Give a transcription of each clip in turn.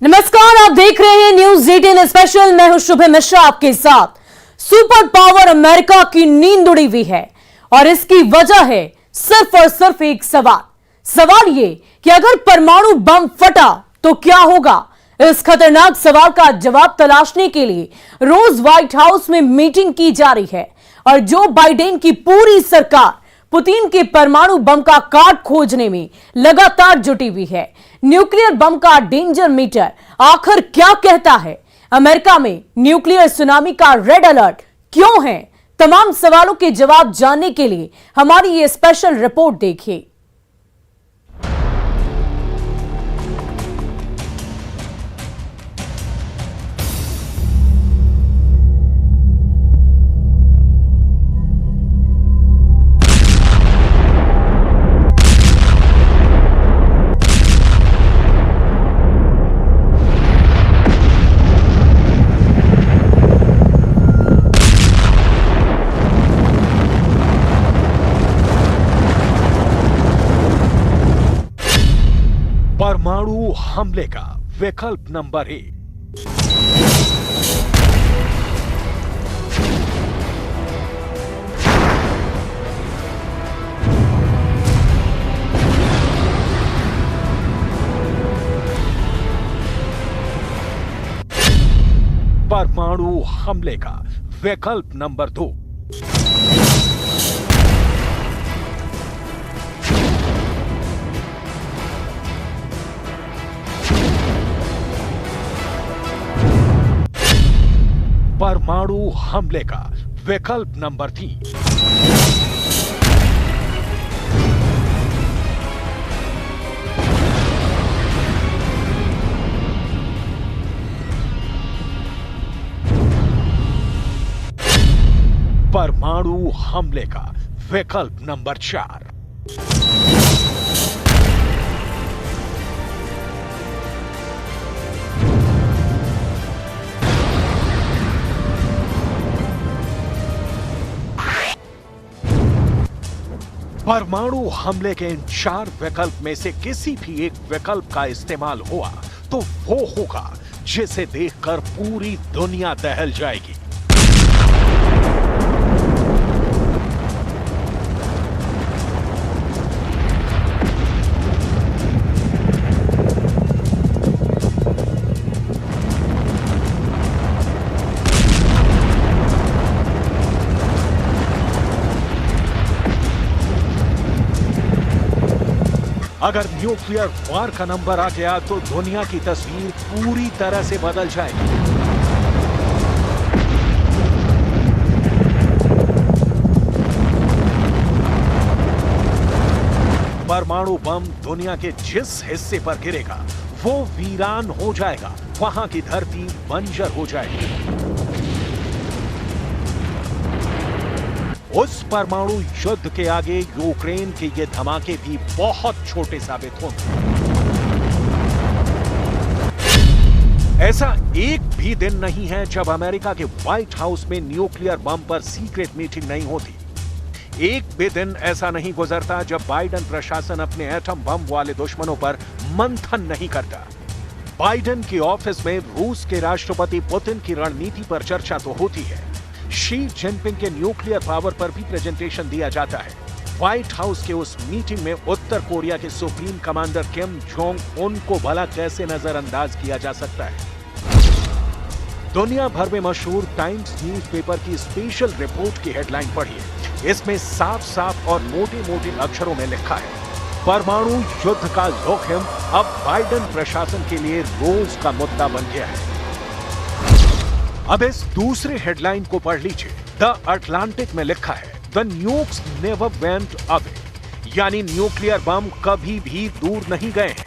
नमस्कार, आप देख रहे हैं न्यूज 18 स्पेशल। मैं हूं शुभम मिश्रा आपके साथ। सुपर पावर अमेरिका की नींद उड़ी हुई है और इसकी वजह है सिर्फ और सिर्फ एक सवाल ये कि अगर परमाणु बम फटा तो क्या होगा। इस खतरनाक सवाल का जवाब तलाशने के लिए रोज व्हाइट हाउस में मीटिंग की जा रही है और जो बाइडेन की पूरी सरकार पुतिन के परमाणु बम का काट खोजने में लगातार जुटी हुई है। न्यूक्लियर बम का डेंजर मीटर आखिर क्या कहता है? अमेरिका में न्यूक्लियर सुनामी का रेड अलर्ट क्यों है? तमाम सवालों के जवाब जानने के लिए हमारी ये स्पेशल रिपोर्ट देखिए। परमाणु हमले का विकल्प नंबर 1। परमाणु हमले का विकल्प नंबर 2। परमाणु हमले का विकल्प नंबर 3। परमाणु हमले का विकल्प नंबर 4। परमाणु हमले के इन 4 विकल्प में से किसी भी एक विकल्प का इस्तेमाल हुआ तो वो होगा जिसे देखकर पूरी दुनिया दहल जाएगी। अगर न्यूक्लियर वार का नंबर आ गया तो दुनिया की तस्वीर पूरी तरह से बदल जाएगी। परमाणु बम दुनिया के जिस हिस्से पर गिरेगा वो वीरान हो जाएगा, वहां की धरती बंजर हो जाएगी। उस परमाणु युद्ध के आगे यूक्रेन के ये धमाके भी बहुत छोटे साबित होंगे। ऐसा एक भी दिन नहीं है जब अमेरिका के व्हाइट हाउस में न्यूक्लियर बम पर सीक्रेट मीटिंग नहीं होती। एक भी दिन ऐसा नहीं गुजरता जब बाइडेन प्रशासन अपने एटम बम वाले दुश्मनों पर मंथन नहीं करता। बाइडेन के ऑफिस में रूस के राष्ट्रपति पुतिन की रणनीति पर चर्चा तो होती है, शी जिनपिंग के न्यूक्लियर पावर पर भी प्रेजेंटेशन दिया जाता है। व्हाइट हाउस के उस मीटिंग में उत्तर कोरिया के supreme commander Kim Jong Un को भला कैसे नजरअंदाज किया जा सकता है। दुनिया भर में मशहूर टाइम्स न्यूज़पेपर की स्पेशल रिपोर्ट की हेडलाइन पढ़िए। इसमें साफ साफ और मोटे मोटे अक्षरों में लिखा है, परमाणु युद्ध का जोखिम अब बाइडेन प्रशासन के लिए रोज का मुद्दा बन गया है। अब इस दूसरे हेडलाइन को पढ़ लीजिए। द अटलांटिक में लिखा है, the nukes never went away, यानी न्यूक्लियर बम कभी भी दूर नहीं गए हैं।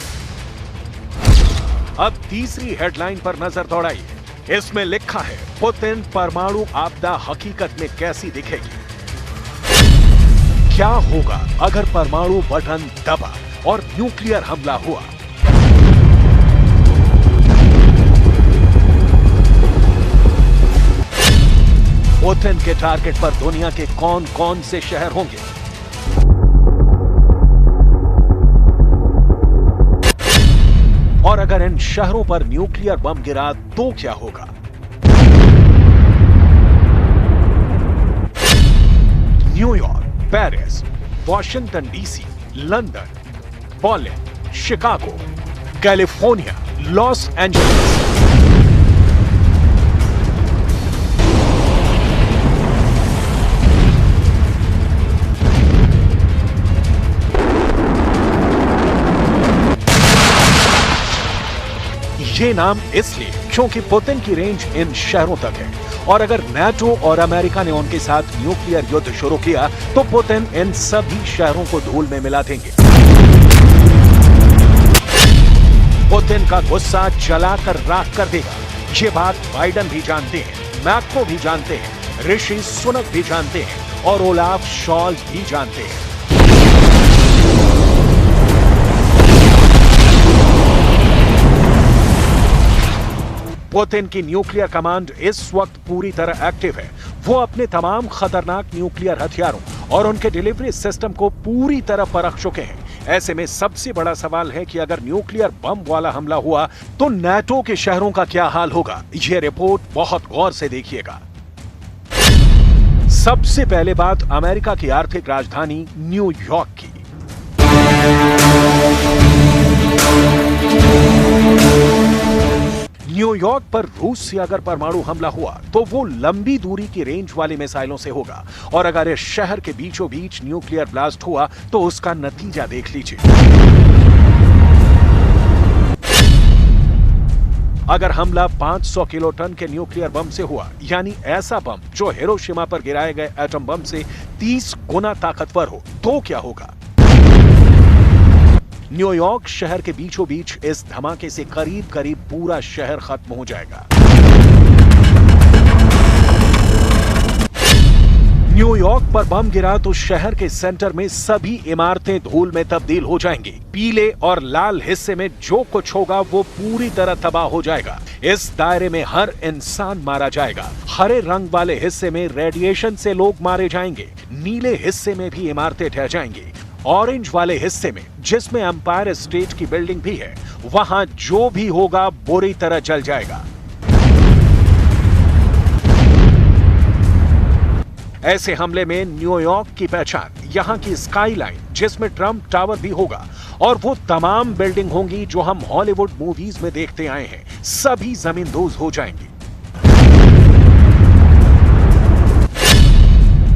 अब तीसरी हेडलाइन पर नजर दौड़ाइए। इसमें लिखा है, पुतिन परमाणु आपदा हकीकत में कैसी दिखेगी। क्या होगा अगर परमाणु बटन दबा और न्यूक्लियर हमला हुआ। पुतिन के टारगेट पर दुनिया के कौन कौन से शहर होंगे। और अगर अगर इन शहरों पर न्यूक्लियर बम गिरा तो क्या होगा? New York, Paris, Washington DC, London, Berlin, Chicago, California, Los Angeles. ये नाम इसलिए क्योंकि पुतिन की रेंज इन शहरों तक है, और अगर नाटो और अमेरिका ने उनके साथ न्यूक्लियर युद्ध शुरू किया तो पुतिन इन सभी शहरों को धूल में मिला देंगे। पुतिन का गुस्सा जलाकर राख कर देगा। ये बात बाइडन भी जानते हैं, मैक्रो भी जानते हैं, ऋषि सुनक भी जानते हैं और ओलाफ शॉल्ज भी जानते हैं। पुतिन की न्यूक्लियर कमांड इस वक्त पूरी तरह एक्टिव है। वो अपने तमाम खतरनाक न्यूक्लियर हथियारों और उनके डिलीवरी सिस्टम को पूरी तरह परख चुके हैं। ऐसे में सबसे बड़ा सवाल है कि अगर न्यूक्लियर बम वाला हमला हुआ तो नाटो के शहरों का क्या हाल होगा? यह रिपोर्ट बहुत गौर से देखिएगा। सबसे पहले बात अमेरिका की आर्थिक राजधानी न्यूयॉर्क की। न्यूयॉर्क पर रूस से अगर परमाणु हमला हुआ तो वो लंबी दूरी की रेंज वाली मिसाइलों से होगा, और अगर इस शहर के बीचों बीच न्यूक्लियर ब्लास्ट हुआ तो उसका नतीजा देख लीजिए। अगर हमला 500 किलोटन के न्यूक्लियर बम से हुआ, यानी ऐसा बम जो हिरोशिमा पर गिराए गए एटम बम से 30 गुना ताकतवर हो, तो क्या होगा? न्यूयॉर्क शहर के बीचों बीच इस धमाके से करीब करीब पूरा शहर खत्म हो जाएगा। न्यूयॉर्क पर बम गिरा तो शहर के सेंटर में सभी इमारतें धूल में तब्दील हो जाएंगी। पीले और लाल हिस्से में जो कुछ होगा वो पूरी तरह तबाह हो जाएगा। इस दायरे में हर इंसान मारा जाएगा। हरे रंग वाले हिस्से में रेडिएशन से लोग मारे जाएंगे। नीले हिस्से में भी इमारतें ढह जाएंगी। ऑरेंज वाले हिस्से में, जिसमें एम्पायर स्टेट की बिल्डिंग भी है, वहां जो भी होगा बुरी तरह जल जाएगा। ऐसे हमले में न्यूयॉर्क की पहचान यहां की स्काईलाइन, जिसमें ट्रंप टावर भी होगा, और वो तमाम बिल्डिंग होंगी जो हम हॉलीवुड मूवीज में देखते आए हैं, सभी जमींदोज हो जाएंगी।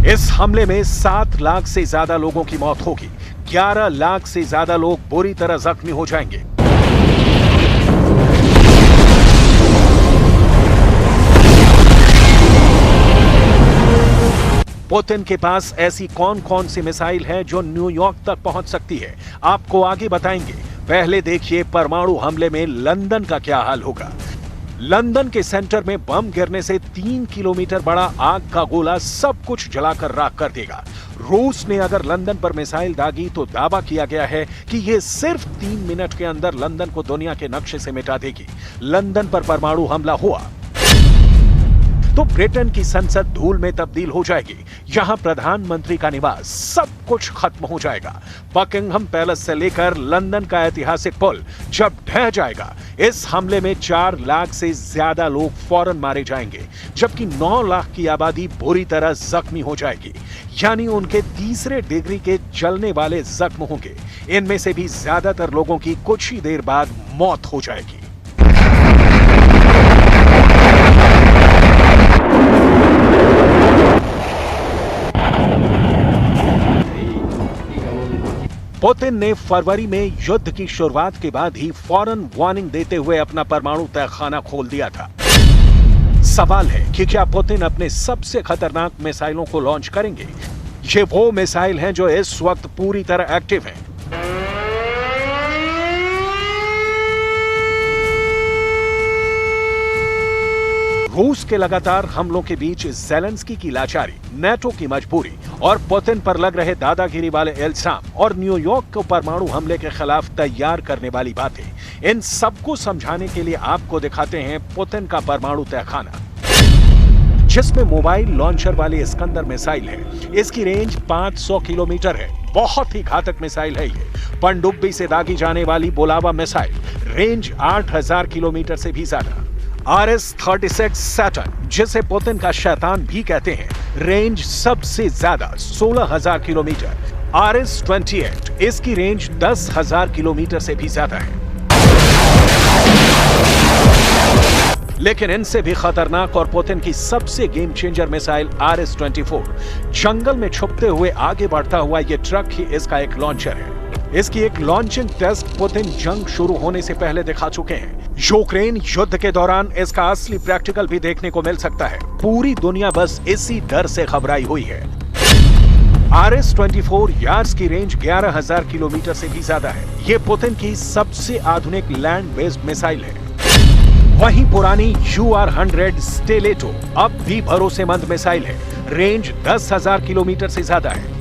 इस हमले में 7 लाख से ज्यादा लोगों की मौत होगी। 11 लाख से ज्यादा लोग बुरी तरह जख्मी हो जाएंगे। पुतिन के पास ऐसी कौन कौन सी मिसाइल है जो न्यूयॉर्क तक पहुंच सकती है, आपको आगे बताएंगे। पहले देखिए परमाणु हमले में लंदन का क्या हाल होगा। लंदन के सेंटर में बम गिरने से 3 किलोमीटर बड़ा आग का गोला सब कुछ जलाकर राख कर देगा। रूस ने अगर लंदन पर मिसाइल दागी तो दावा किया गया है कि यह सिर्फ 3 मिनट के अंदर लंदन को दुनिया के नक्शे से मिटा देगी। लंदन पर परमाणु हमला हुआ तो ब्रिटेन की संसद धूल में तब्दील हो जाएगी। यहां प्रधानमंत्री का निवास, सब कुछ खत्म हो जाएगा। बकिंघम पैलेस से लेकर लंदन का ऐतिहासिक पुल जब ढह जाएगा, इस हमले में 4 लाख से ज्यादा लोग फौरन मारे जाएंगे, जबकि 9 लाख की आबादी बुरी तरह जख्मी हो जाएगी, यानी उनके तीसरे डिग्री के जलने वाले जख्म होंगे। इनमें से भी ज्यादातर लोगों की कुछ ही देर बाद मौत हो जाएगी। पुतिन ने फरवरी में युद्ध की शुरुआत के बाद ही फौरन वार्निंग देते हुए अपना परमाणु तहखाना खोल दिया था। सवाल है कि क्या पुतिन अपने सबसे खतरनाक मिसाइलों को लॉन्च करेंगे? ये वो मिसाइल हैं जो इस वक्त पूरी तरह एक्टिव हैं। रूस के लगातार हमलों के बीच ज़ेलेंस्की की लाचारी, नाटो की मजबूरी और पुतिन पर लग रहे दादागिरी वाले इल्जाम और न्यूयॉर्क को परमाणु हमले के खिलाफ तैयार करने वाली बातें, इन सबको समझाने के लिए आपको दिखाते हैं पुतिन का परमाणु तहखाना, जिसमें मोबाइल लॉन्चर वाली इस्कंदर मिसाइल है। इसकी रेंज 500 किलोमीटर है। बहुत ही घातक मिसाइल है ये। पनडुब्बी से दागी जाने वाली बुलावा मिसाइल, रेंज 8000 किलोमीटर से भी ज्यादा। RS-36 सैटर्न, जिसे पुतिन का शैतान भी कहते हैं, रेंज सबसे ज्यादा 16000 किलोमीटर। RS-28, इसकी रेंज 10000 किलोमीटर से भी ज्यादा है। लेकिन इनसे भी खतरनाक और पुतिन की सबसे गेम चेंजर मिसाइल RS-24, जंगल में छुपते हुए आगे बढ़ता हुआ यह ट्रक ही इसका एक लॉन्चर है। इसकी एक लॉन्चिंग टेस्ट पुतिन जंग शुरू होने से पहले दिखा चुके हैं। यूक्रेन युद्ध के दौरान इसका असली प्रैक्टिकल भी देखने को मिल सकता है। पूरी दुनिया बस इसी डर से घबराई हुई है। RS-24 यार्ड्स की रेंज 11000 किलोमीटर से भी ज्यादा है। ये पुतिन की सबसे आधुनिक लैंड बेस्ड मिसाइल है। वहीं पुरानी UR-100 स्टेलेटो अब भी भरोसेमंद मिसाइल है। रेंज 10000 किलोमीटर से ज्यादा है।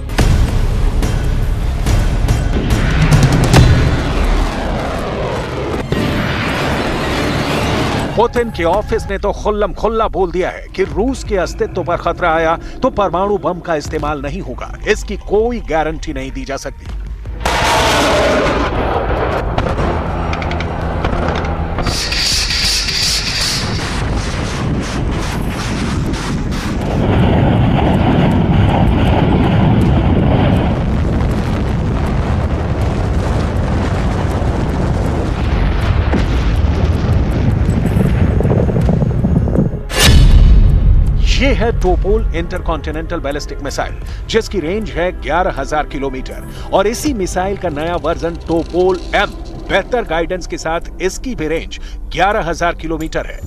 पुतिन के ऑफिस ने तो खुल्लम खुल्ला बोल दिया है कि रूस के अस्तित्व पर खतरा आया तो परमाणु बम का इस्तेमाल नहीं होगा। इसकी कोई गारंटी नहीं दी जा सकती। ये है टोपोल इंटरकॉन्टिनेंटल बैलिस्टिक मिसाइल, जिसकी रेंज है 11000 किलोमीटर। और इसी मिसाइल का नया वर्जन टोपोल M, बेहतर गाइडेंस के साथ इसकी भी रेंज 11000 किलोमीटर है।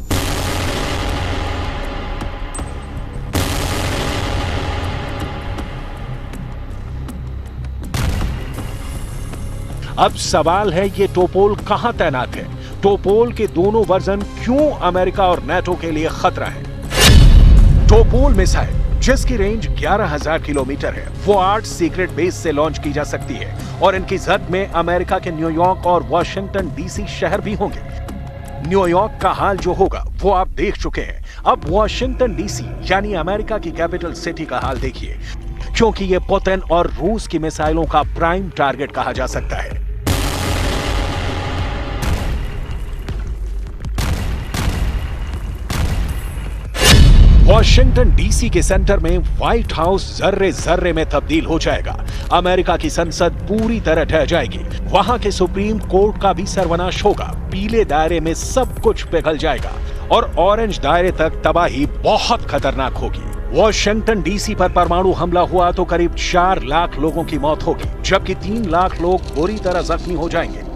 अब सवाल है, ये टोपोल कहां तैनात है? टोपोल के दोनों वर्जन क्यों अमेरिका और नाटो के लिए खतरा है? टोपोल मिसाइल, जिसकी रेंज 11000 किलोमीटर है, वो 8 सीक्रेट बेस से लॉन्च की जा सकती है और इनकी जद में अमेरिका के न्यूयॉर्क और वॉशिंगटन DC शहर भी होंगे। न्यूयॉर्क का हाल जो होगा वो आप देख चुके हैं। अब वॉशिंगटन DC यानी अमेरिका की कैपिटल सिटी का हाल देखिए, क्योंकि ये पुतिन और रूस की मिसाइलों का प्राइम टारगेट कहा जा सकता है। वॉशिंगटन DC के सेंटर में व्हाइट हाउस जर्रे जर्रे में तब्दील हो जाएगा। अमेरिका की संसद पूरी तरह ढह जाएगी। वहां के सुप्रीम कोर्ट का भी सर्वनाश होगा। पीले दायरे में सब कुछ पिघल जाएगा और ऑरेंज दायरे तक तबाही बहुत खतरनाक होगी। वॉशिंगटन DC पर परमाणु हमला हुआ तो करीब 4 लाख लोगों की मौत होगी, जबकि 3 लाख लोग बुरी तरह जख्मी हो जाएंगे।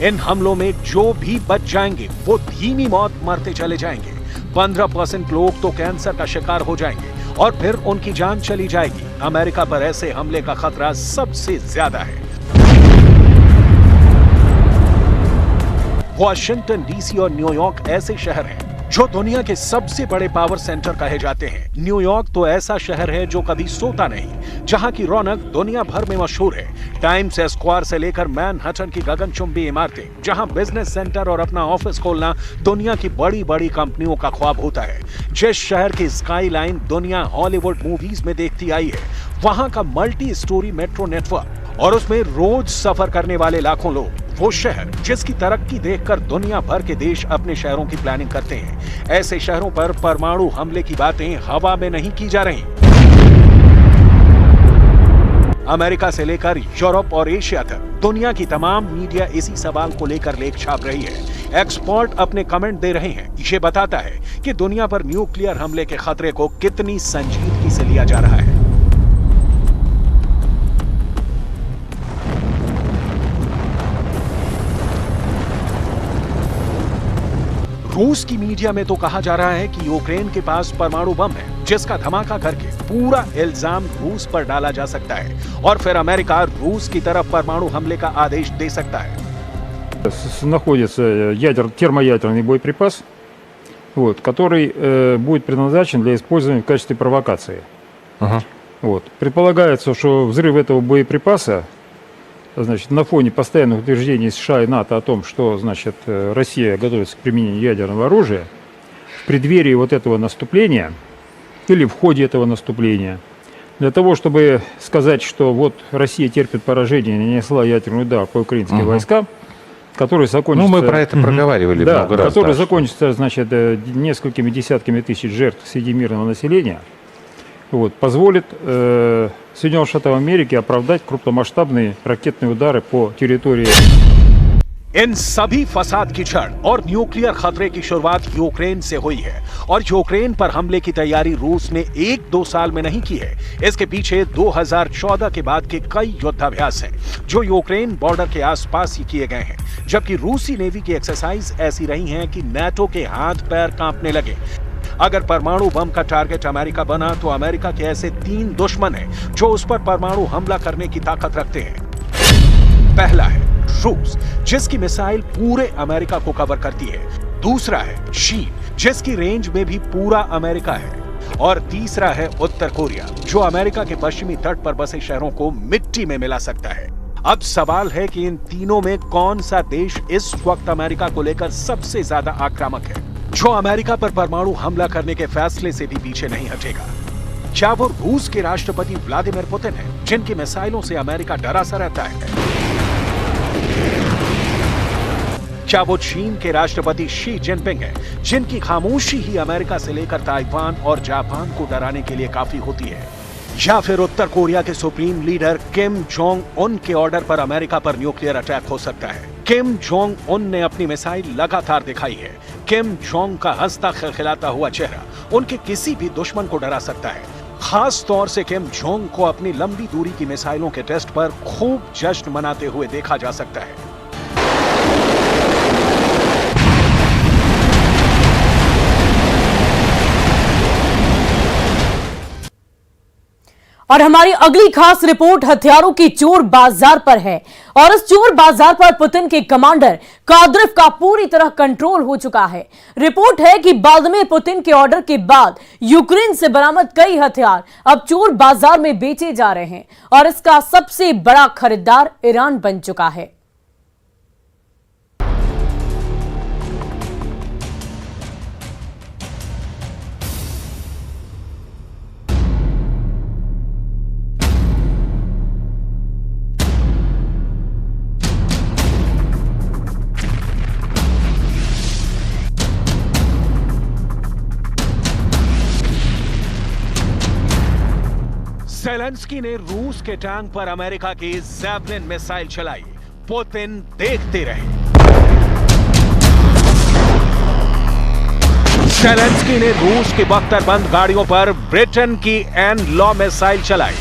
इन हमलों में जो भी बच जाएंगे वो धीमी मौत मरते चले जाएंगे। 15% लोग तो कैंसर का शिकार हो जाएंगे और फिर उनकी जान चली जाएगी। अमेरिका पर ऐसे हमले का खतरा सबसे ज्यादा है। वॉशिंगटन DC और न्यूयॉर्क ऐसे शहर हैं जो दुनिया के सबसे बड़े पावर सेंटर कहे जाते हैं। न्यूयॉर्क तो ऐसा शहर है जो कभी सोता नहीं, जहां की रौनक दुनिया भर में मशहूर है। टाइम्स स्क्वायर से लेकर मैनहट्टन की गगनचुंबी इमारतें, जहां बिजनेस सेंटर और अपना ऑफिस खोलना दुनिया की बड़ी बड़ी कंपनियों का ख्वाब होता है। जिस शहर की स्काई लाइन दुनिया हॉलीवुड मूवीज में देखती आई है, वहां का मल्टी स्टोरी मेट्रो नेटवर्क और उसमें रोज सफर करने वाले लाखों लोग, वो शहर जिसकी तरक्की देखकर दुनिया भर के देश अपने शहरों की प्लानिंग करते हैं। ऐसे शहरों पर परमाणु हमले की बातें हवा में नहीं की जा रही। अमेरिका से लेकर यूरोप और एशिया तक दुनिया की तमाम मीडिया इसी सवाल को लेकर लेख छाप रही है। एक्सपर्ट अपने कमेंट दे रहे हैं। ये बताता है कि दुनिया पर न्यूक्लियर हमले के खतरे को कितनी संजीदगी से लिया जा रहा है। रूस की मीडिया में तो कहा जा रहा है कि यूक्रेन के पास परमाणु बम है, जिसका धमाका करके पूरा इल्जाम रूस पर डाला जा सकता है और फिर अमेरिका रूस की तरफ परमाणु हमले का आदेश दे सकता है। Находится термоядерный боеприпас, который будет предназначен для использования в качестве провокации. Предполагается, что взрыв этого боеприпаса, значит, на фоне постоянных утверждений США и НАТО о том, что, значит, Россия готовится к применению ядерного оружия, в преддверии вот этого наступления или в ходе этого наступления, для того, чтобы сказать, что вот Россия терпит поражение, нанесла ядерный удар по украинским войскам, который закончится... Ну, мы про это проговаривали да, много раз. который закончится, значит, несколькими десятками тысяч жертв среди мирного населения, вот, позволит Соединенным Штатам Америки оправдать крупномасштабные ракетные удары по территории. इन सभी फसाद की जड़ और न्यूक्लियर खतरे की शुरुआत यूक्रेन से हुई है और यूक्रेन पर हमले की तैयारी रूस ने 1-2 साल में नहीं की है। इसके पीछे 2014 के बाद के कई युद्धाभ्यास हैं जो यूक्रेन बॉर्डर के आसपास ही किए गए हैं, जबकि रूसी नेवी की एक्सरसाइज ऐसी रही हैं कि नाटो के हाथ पैर कांपने लगे। अगर परमाणु बम का टारगेट अमेरिका बना तो अमेरिका के ऐसे 3 दुश्मन हैं जो उस पर परमाणु हमला करने की ताकत रखते हैं। पहला है रूस, जिसकी मिसाइल पूरे अमेरिका को कवर करती है। दूसरा है चीन, जिसकी रेंज में भी पूरा अमेरिका है। और तीसरा है उत्तर कोरिया, जो अमेरिका के पश्चिमी तट पर बसे शहरों को मिट्टी में मिला सकता है। अब सवाल है कि इन तीनों में कौन सा देश इस वक्त अमेरिका को लेकर सबसे ज्यादा आक्रामक है, जो अमेरिका पर परमाणु हमला करने के फैसले से भी पीछे नहीं हटेगा। क्या वो रूस के राष्ट्रपति व्लादिमीर पुतिन है, जिनकी मिसाइलों से अमेरिका डरा सा रहता है? क्या वो चीन के राष्ट्रपति शी जिनपिंग है, जिनकी खामोशी ही अमेरिका से लेकर ताइवान और जापान को डराने के लिए काफी होती है? या फिर उत्तर कोरिया के supreme leader Kim Jong Un के ऑर्डर पर अमेरिका पर न्यूक्लियर अटैक हो सकता है? किम जोंग उन ने अपनी मिसाइल लगातार दिखाई है। किम जोंग का हंसता खिलखिलाता हुआ चेहरा उनके किसी भी दुश्मन को डरा सकता है। खास तौर से किम जोंग को अपनी लंबी दूरी की मिसाइलों के टेस्ट पर खूब जश्न मनाते हुए देखा जा सकता है। और हमारी अगली खास रिपोर्ट हथियारों की चोर बाजार पर है और इस चोर बाजार पर पुतिन के कमांडर काद्रिव का पूरी तरह कंट्रोल हो चुका है। रिपोर्ट है कि व्लादिमीर पुतिन के ऑर्डर के बाद यूक्रेन से बरामद कई हथियार अब चोर बाजार में बेचे जा रहे हैं और इसका सबसे बड़ा खरीदार ईरान बन चुका है। ज़ेलेंस्की ने रूस के टैंक पर अमेरिका की ज़ैवलिन मिसाइल चलाई। पुतिन देखते रहे। ज़ेलेंस्की ने रूस की बख्तरबंद गाड़ियों पर ब्रिटेन की एन लॉ मिसाइल चलाई।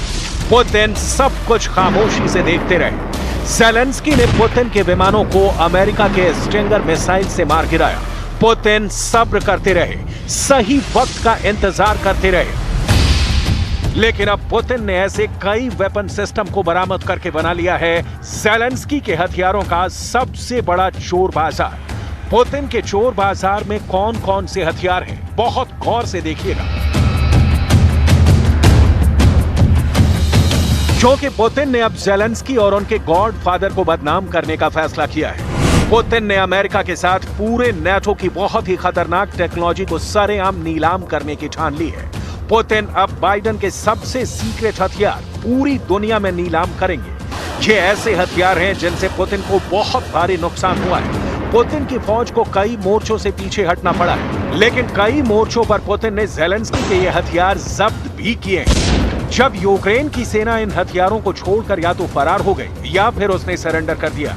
पुतिन सब कुछ खामोशी से देखते रहे। ज़ेलेंस्की ने पुतिन के विमानों को अमेरिका के स्टिंगर मिसाइल से मार गिराया। पुतिन सब्र करते रहे, सही वक्त का इंतजार करते रहे। लेकिन अब पुतिन ने ऐसे कई वेपन सिस्टम को बरामद करके बना लिया है ज़ेलेंस्की के हथियारों का सबसे बड़ा चोर बाजार। पुतिन के चोर बाजार में कौन कौन से हथियार हैं, बहुत गौर से देखिएगा, क्योंकि पुतिन ने अब ज़ेलेंस्की और उनके गॉडफादर को बदनाम करने का फैसला किया है। पुतिन ने अमेरिका के साथ पूरे नाटो की बहुत ही खतरनाक टेक्नोलॉजी को सरेआम नीलाम करने की ठान ली है। पुतिन अब बाइडेन के सबसे सीक्रेट हथियार पूरी दुनिया में नीलाम करेंगे। ये ऐसे हथियार हैं जिनसे पुतिन को बहुत भारी नुकसान हुआ है। पुतिन की फौज को कई मोर्चों से पीछे हटना पड़ा है, लेकिन कई मोर्चों पर पुतिन ने ज़ेलेंस्की के ये हथियार जब्त भी किए हैं। जब यूक्रेन की सेना इन हथियारों को छोड़कर या तो फरार हो गई या फिर उसने सरेंडर कर दिया।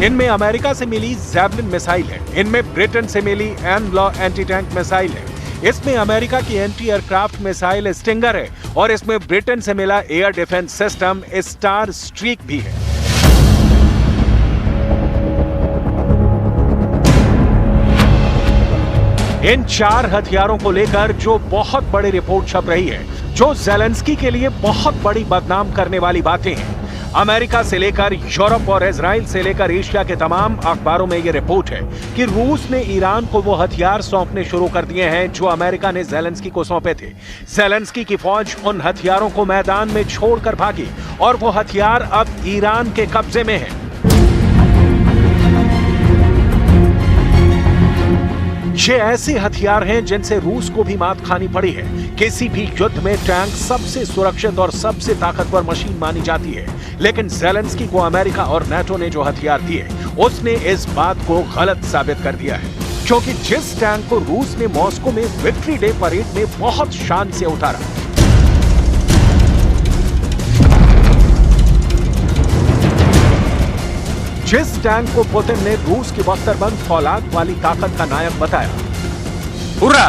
इनमें अमेरिका से मिली ज़ैवलिन मिसाइल है, इनमें ब्रिटेन से मिली एन लॉ एंटी टैंक मिसाइल है, इसमें अमेरिका की एंटी एयरक्राफ्ट मिसाइल स्टिंगर है और इसमें ब्रिटेन से मिला air defence system star streak भी है। इन 4 हथियारों को लेकर जो बहुत बड़ी रिपोर्ट छप रही है, जो ज़ेलेंस्की के लिए बहुत बड़ी बदनाम करने वाली बातें हैं। अमेरिका से लेकर यूरोप और इजराइल से लेकर एशिया के तमाम अखबारों में यह रिपोर्ट है कि रूस ने ईरान को वो हथियार सौंपने शुरू कर दिए हैं जो अमेरिका ने ज़ेलेंस्की को सौंपे थे। ज़ेलेंस्की की फौज उन हथियारों को मैदान में छोड़कर भागी और वो हथियार अब ईरान के कब्जे में है। ये ऐसे हथियार हैं जिनसे रूस को भी मात खानी पड़ी है। किसी भी युद्ध में टैंक सबसे सुरक्षित और सबसे ताकतवर मशीन मानी जाती है, लेकिन ज़ेलेंस्की को अमेरिका और नाटो ने जो हथियार दिए, उसने इस बात को गलत साबित कर दिया है। क्योंकि जिस टैंक को रूस ने मॉस्को में विक्ट्री डे परेड में बहुत शान से उतारा, जिस टैंक को पुतिन ने रूस की बख्तरबंद फौलाद वाली ताकत का नायक बताया, हुर्रा!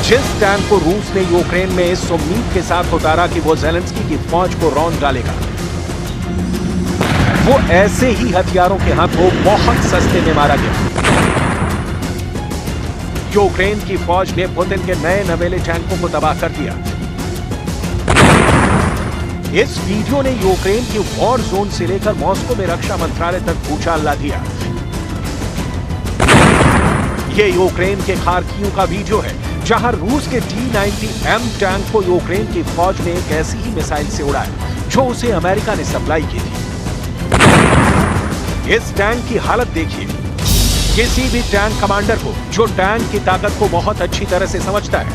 जिस टैंक को रूस ने यूक्रेन में इस उम्मीद के साथ उतारा कि वो ज़ेलेंस्की की फौज को रौंद डालेगा, वो ऐसे ही हथियारों के हाथों बहुत सस्ते में मारा गया। यूक्रेन की फौज ने पुतिन के नए नवेले टैंकों को तबाह कर दिया। इस वीडियो ने यूक्रेन की वॉर जोन से लेकर मॉस्को में रक्षा मंत्रालय तक भूचाल ला दिया। यह यूक्रेन के खार्किव का वीडियो है, जहां रूस के T-90M टैंक को यूक्रेन की फौज ने एक ऐसी ही मिसाइल से उड़ाया जो उसे अमेरिका ने सप्लाई की थी। इस टैंक की हालत देखिए। किसी भी टैंक कमांडर को जो टैंक की ताकत को बहुत अच्छी तरह से समझता है,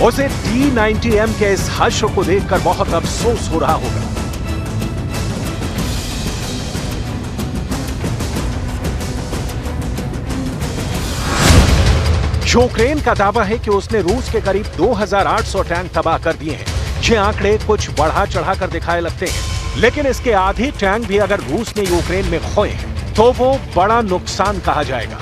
उसे T-90M के इस हश्र को देखकर बहुत अफसोस हो रहा होगा। यूक्रेन का दावा है कि उसने रूस के करीब 2800 टैंक तबाह कर दिए हैं। ये आंकड़े कुछ बढ़ा चढ़ा कर दिखाए लगते हैं, लेकिन इसके आधे टैंक भी अगर रूस ने यूक्रेन में खोए हैं तो वो बड़ा नुकसान कहा जाएगा।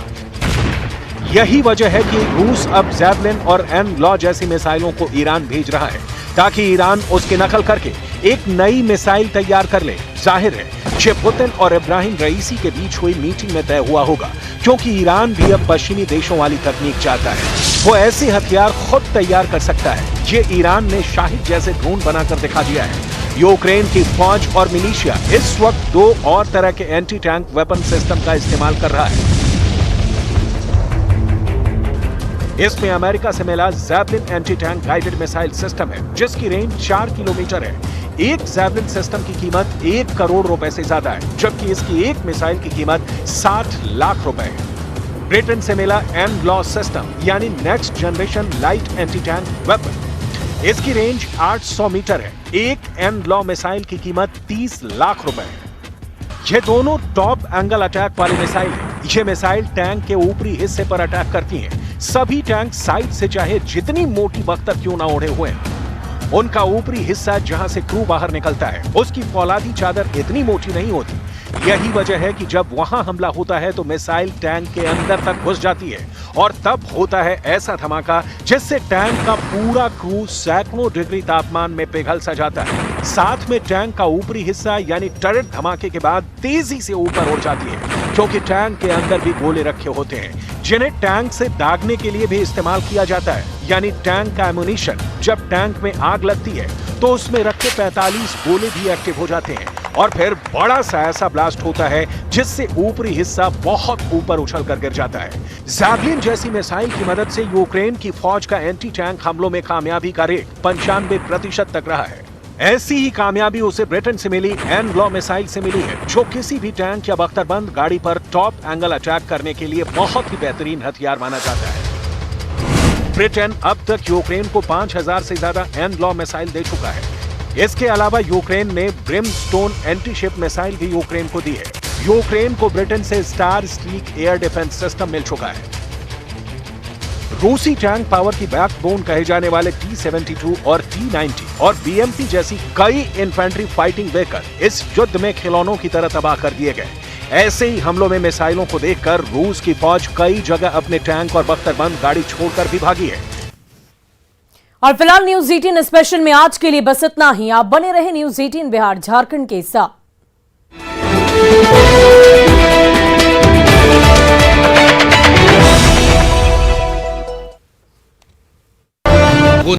यही वजह है कि रूस अब जैवलिन और एन-लॉ जैसी मिसाइलों को ईरान भेज रहा है, ताकि ईरान उसकी नकल करके एक नई मिसाइल तैयार कर ले। जाहिर है ये पुतिन और इब्राहिम रईसी के बीच हुई मीटिंग में तय हुआ होगा, क्योंकि ईरान भी अब पश्चिमी देशों वाली तकनीक चाहता है। वो ऐसे हथियार खुद तैयार कर सकता है। ये ईरान ने शाहिद जैसे ड्रोन बनाकर दिखा दिया है। यूक्रेन की फौज और मिलिशिया इस वक्त 2 और तरह के एंटी टैंक वेपन सिस्टम का इस्तेमाल कर रहा है। इसमें अमेरिका से मिला javelin anti tank guided missile system है, जिसकी रेंज 4 किलोमीटर है। एक जैवलिन सिस्टम की कीमत 1 करोड़ रुपए से ज्यादा है, जबकि इसकी एक मिसाइल की कीमत 60 लाख रुपए है। ब्रिटेन से मिला एन-लॉ सिस्टम यानी next generation light anti tank weapon, इसकी रेंज 800 मीटर है। एक एन-लॉ मिसाइल की कीमत 30 लाख रुपए है। ये दोनों टॉप एंगल अटैक वाली मिसाइल है। ये मिसाइल टैंक के ऊपरी हिस्से पर अटैक करती हैं। सभी टैंक साइड से चाहे जितनी मोटी बख्तर क्यों ना ओढ़े हुए हैं, उनका ऊपरी हिस्सा जहां से क्रू बाहर निकलता है, उसकी फौलादी चादर इतनी मोटी नहीं होती। यही वजह है कि जब वहां हमला होता है तो मिसाइल टैंक के अंदर तक घुस जाती है, और तब होता है ऐसा धमाका जिससे टैंक का पूरा क्रू सैकड़ों डिग्री तापमान में पिघल सा जाता है। साथ में टैंक का ऊपरी हिस्सा यानी टर्रेट धमाके के बाद तेजी से ऊपर उड़ जाती है, क्योंकि टैंक के अंदर भी गोले रखे होते हैं, जिन्हें टैंक से दागने के लिए भी इस्तेमाल किया जाता है। यानी टैंक का एमुनिशन जब टैंक में आग लगती है तो उसमें रखे 45 गोले भी एक्टिव हो जाते हैं, और फिर बड़ा सा ऐसा ब्लास्ट होता है जिससे ऊपरी हिस्सा बहुत ऊपर उछल कर गिर जाता है। जैवलिन जैसी मिसाइल की मदद से यूक्रेन की फौज का एंटी टैंक हमलों में कामयाबी का रेट 95% तक रहा है। ऐसी ही कामयाबी उसे ब्रिटेन से मिली एन-लॉ मिसाइल से मिली है, जो किसी भी टैंक या बख्तरबंद गाड़ी पर टॉप एंगल अटैक करने के लिए बहुत ही बेहतरीन हथियार माना जाता है। ब्रिटेन अब तक यूक्रेन को 5000 से ज्यादा एन-लॉ मिसाइल दे चुका है। इसके अलावा यूक्रेन ने ब्रिमस्टोन एंटी शिप मिसाइल भी यूक्रेन को दी है। यूक्रेन को ब्रिटेन से स्टार स्टीक एयर डिफेंस सिस्टम मिल चुका है। रूसी टैंक पावर की बैकबोन कहे जाने वाले T-72 और T-90 और BMP जैसी कई इन्फेंट्री फाइटिंग व्हीकल इस युद्ध में खिलौनों की तरह तबाह कर दिए गए। ऐसे ही हमलों में मिसाइलों को देखकर रूस की फौज कई जगह अपने टैंक और बख्तरबंद गाड़ी छोड़कर भी भागी है। और फिलहाल न्यूज 18 स्पेशल में आज के लिए बस इतना ही। आप बने रहे न्यूज 18 बिहार झारखंड के साथ।